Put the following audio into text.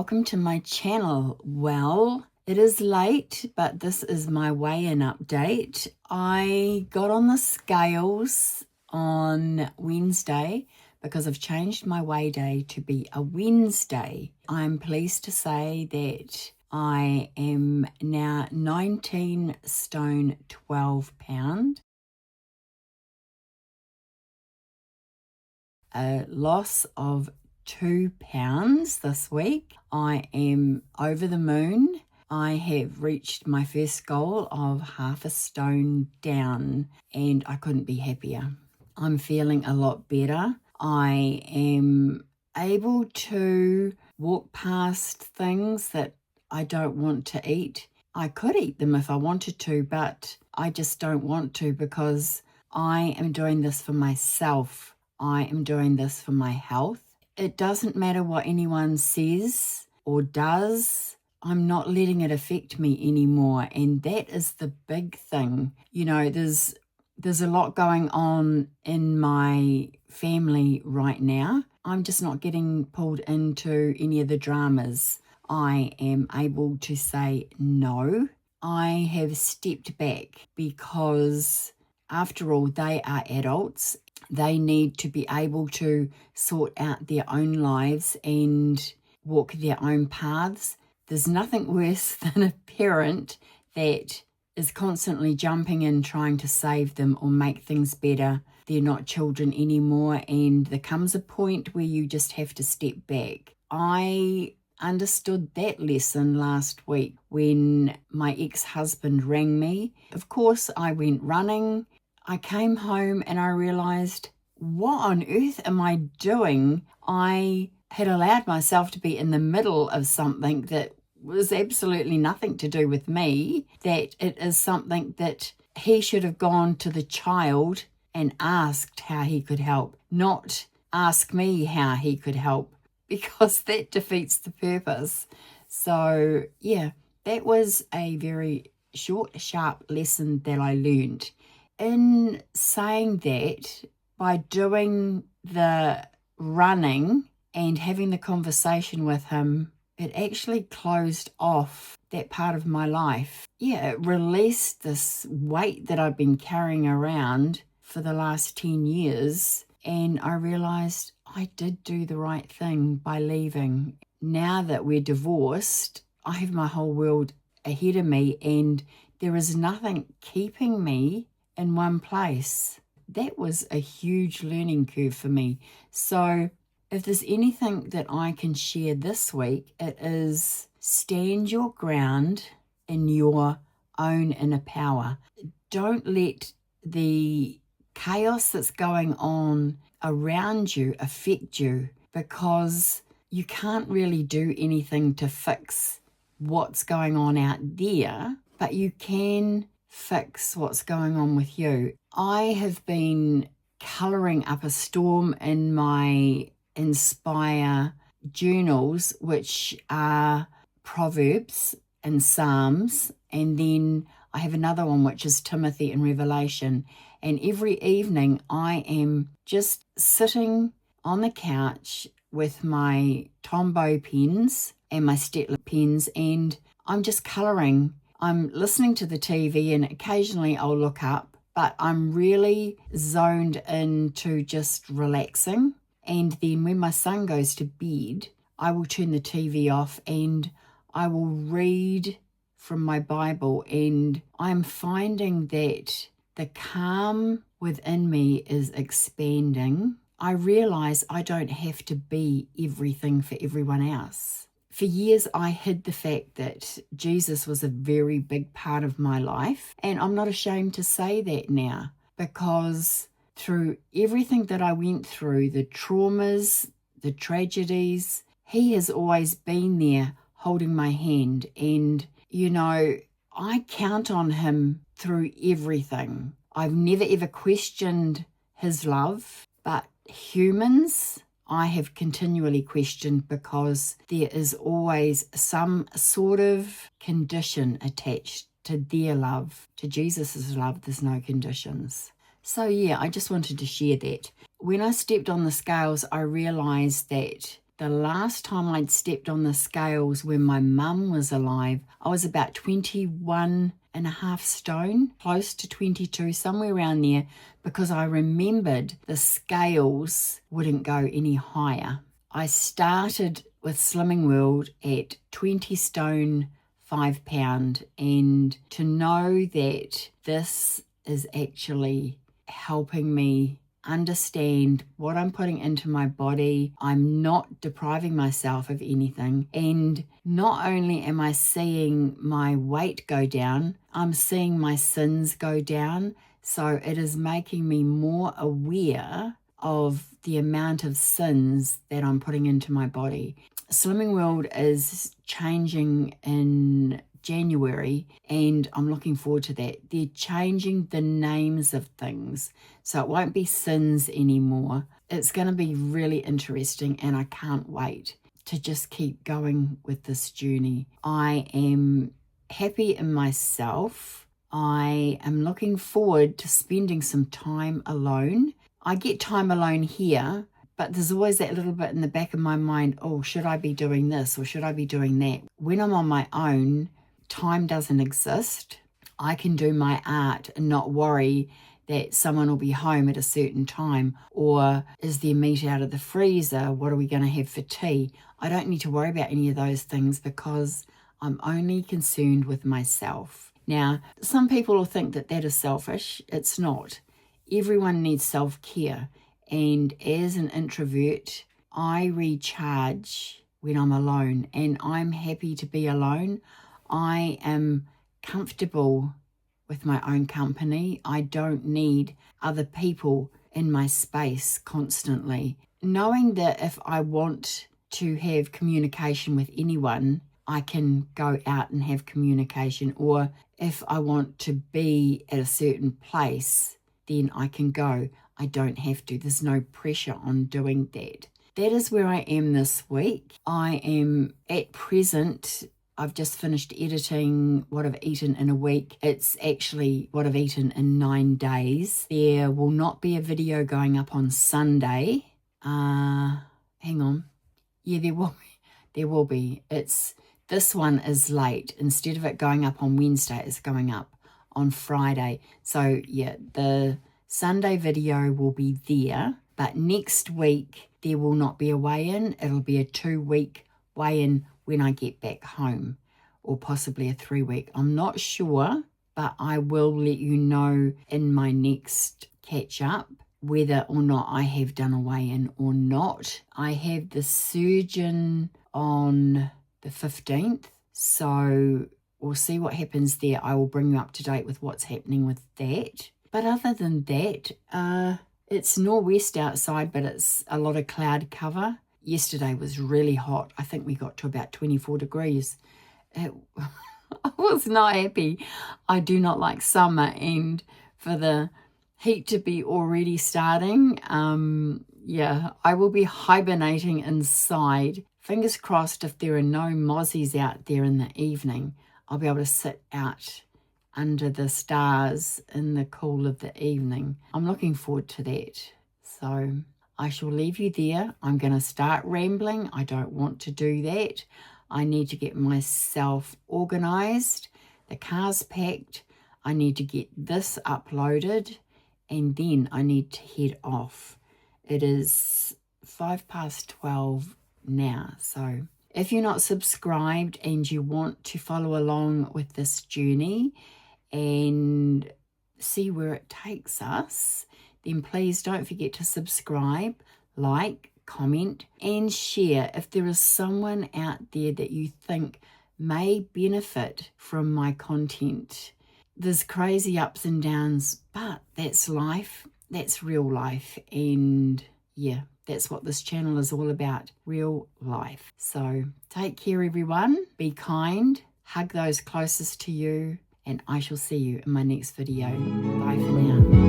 welcome to my channel. Well, it is late, but this is my weigh-in update. I got on the scales on Wednesday because I've changed my weigh day to be a Wednesday. I'm pleased to say that I am now 19 stone 12 pound. A loss of 2 pounds this week. I am over the moon. I have reached my first goal of half a stone down and I couldn't be happier. I'm feeling a lot better. I am able to walk past things that I don't want to eat. I could eat them if I wanted to, but I just don't want to because I am doing this for myself. I am doing this for my health. It doesn't matter what anyone says or does. I'm not letting it affect me anymore. And that is the big thing. You know, there's a lot going on in my family right now. I'm just not getting pulled into any of the dramas. I am able to say no. I have stepped back because after all, they are adults. They need to be able to sort out their own lives and walk their own paths. There's nothing worse than a parent that is constantly jumping in trying to save them or make things better. They're not children anymore, and there comes a point where you just have to step back. I understood that lesson last week when my ex-husband rang me. Of course, I went running. I came home and I realized, what on earth am I doing? I had allowed myself to be in the middle of something that was absolutely nothing to do with me, that it is something that he should have gone to the child and asked how he could help, not ask me how he could help, because that defeats the purpose. So yeah, that was a very short, sharp lesson that I learned. In saying that, by doing the running and having the conversation with him, it actually closed off that part of my life. Yeah, it released this weight that I've been carrying around for the last 10 years. And I realized I did do the right thing by leaving. Now that we're divorced, I have my whole world ahead of me and there is nothing keeping me in one place. That was a huge learning curve for me. So if there's anything that I can share this week, it is stand your ground in your own inner power. Don't let the chaos that's going on around you affect you, because you can't really do anything to fix what's going on out there, but you can fix what's going on with you. I have been colouring up a storm in my Inspire journals, which are Proverbs and Psalms, and then I have another one which is Timothy and Revelation. And every evening I am just sitting on the couch with my Tombow pens and my Stettler pens, and I'm just colouring. I'm listening to the TV and occasionally I'll look up, but I'm really zoned into just relaxing. And then when my son goes to bed, I will turn the TV off and I will read from my Bible, and I'm finding that the calm within me is expanding. I realize I don't have to be everything for everyone else. For years, I hid the fact that Jesus was a very big part of my life, and I'm not ashamed to say that now, because through everything that I went through, the traumas, the tragedies, he has always been there holding my hand. And, you know, I count on him through everything. I've never ever questioned his love, but humans, I have continually questioned, because there is always some sort of condition attached to their love. To Jesus's love, there's no conditions. So yeah, I just wanted to share that. When I stepped on the scales, I realized that The last time I'd stepped on the scales when my mum was alive, I was about 21.5 stone, close to 22, somewhere around there, because I remembered the scales wouldn't go any higher. I started with Slimming World at 20 stone, 5 pound, and to know that this is actually helping me understand what I'm putting into my body. I'm not depriving myself of anything. And not only am I seeing my weight go down, I'm seeing my sins go down. So it is making me more aware of the amount of sins that I'm putting into my body. Slimming World is changing in January, and I'm looking forward to that. They're changing the names of things, so it won't be sins anymore. It's going to be really interesting, and I can't wait to just keep going with this journey. I am happy in myself. I am looking forward to spending some time alone. I get time alone here, but there's always that little bit in the back of my mind, oh, should I be doing this or should I be doing that? When I'm on my own, time doesn't exist. I can do my art and not worry that someone will be home at a certain time, or is there meat out of the freezer? What are we going to have for tea? I don't need to worry about any of those things because I'm only concerned with myself. Now, some people will think that that is selfish. It's not. Everyone needs self-care. And as an introvert, I recharge when I'm alone, and I'm happy to be alone. I am comfortable with my own company. I don't need other people in my space constantly. Knowing that if I want to have communication with anyone, I can go out and have communication, or if I want to be at a certain place, then I can go. I don't have to. There's no pressure on doing that. That is where I am this week. I am at present, I've just finished editing what I've eaten in a week. It's actually what I've eaten in 9 days. There will not be a video going up on Sunday. Hang on. Yeah, there will be. There will be. This one is late. Instead of it going up on Wednesday, it's going up on Friday. So yeah, the Sunday video will be there. But next week, there will not be a weigh-in. It'll be a 2-week weigh-in when I get back home, or possibly a 3-week. I'm not sure, but I will let you know in my next catch-up whether or not I have done a weigh-in or not. I have the surgeon on the 15th, so we'll see what happens there. I will bring you up to date with what's happening with that. But other than that, it's nor'west outside, but it's a lot of cloud cover. Yesterday was really hot. I think we got to about 24 degrees. I was not happy. I do not like summer, and for the heat to be already starting, yeah, I will be hibernating inside. Fingers crossed if there are no mozzies out there in the evening, I'll be able to sit out under the stars in the cool of the evening. I'm looking forward to that. So I shall leave you there. I'm going to start rambling. I don't want to do that. I need to get myself organised. The car's packed. I need to get this uploaded, and then I need to head off. It is 12:05 now. So if you're not subscribed and you want to follow along with this journey and see where it takes us, then please don't forget to subscribe, like, comment, and share if there is someone out there that you think may benefit from my content. There's crazy ups and downs, but that's life. That's real life. And yeah, that's what this channel is all about, real life. So take care, everyone. Be kind. Hug those closest to you. And I shall see you in my next video. Bye for now.